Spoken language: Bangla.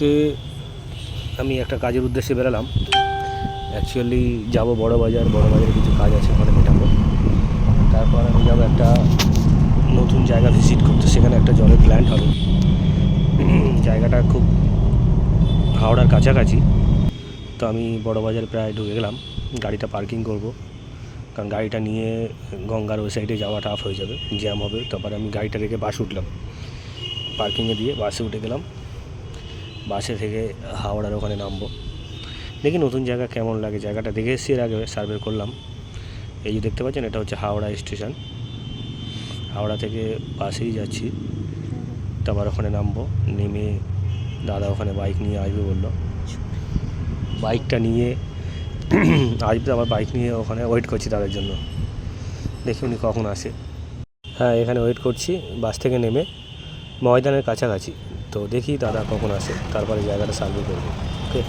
আজকে আমি একটা কাজের উদ্দেশ্যে বেরোলাম। অ্যাকচুয়ালি যাবো বড় বাজারে কিছু কাজ আছে, ওখানে মেটাবো। তারপর আমি যাবো একটা নতুন জায়গা ভিজিট করতে, সেখানে একটা জলের প্ল্যান্ট হবে। জায়গাটা খুব হাওড়ার কাছাকাছি। তো আমি বড় বাজার প্রায় ঢুকে গেলাম, গাড়িটা পার্কিং করব, কারণ গাড়িটা নিয়ে গঙ্গার ওই সাইডে যাওয়া টাফ হয়ে যাবে, জ্যাম হবে। তারপরে আমি গাড়িটা রেখে বাসে উঠলাম, পার্কিংয়ে দিয়ে বাসে উঠে গেলাম। বাসে থেকে হাওড়ার ওখানে নামবো, দেখি নতুন জায়গা কেমন লাগে। জায়গাটা দেখে এসেছি, এর আগে সার্ভে করলাম। এই যে দেখতে পাচ্ছেন, এটা হচ্ছে হাওড়া স্টেশন। হাওড়া থেকে বাসেই যাচ্ছি, তারপর ওখানে নামবো। নেমে দাদা ওখানে বাইক নিয়ে আসবে বললো, বাইকটা নিয়ে আসবে। আবার বাইক নিয়ে ওখানে ওয়েট করছি তাদের জন্য, দেখি উনি কখন আসে। হ্যাঁ, এখানে ওয়েট করছি বাস থেকে নেমে, ময়দানের কাছাকাছি। তো দেখি দাদা কখন আসে, তারপরে জায়গাটা সার্ভে করবো। ওকে।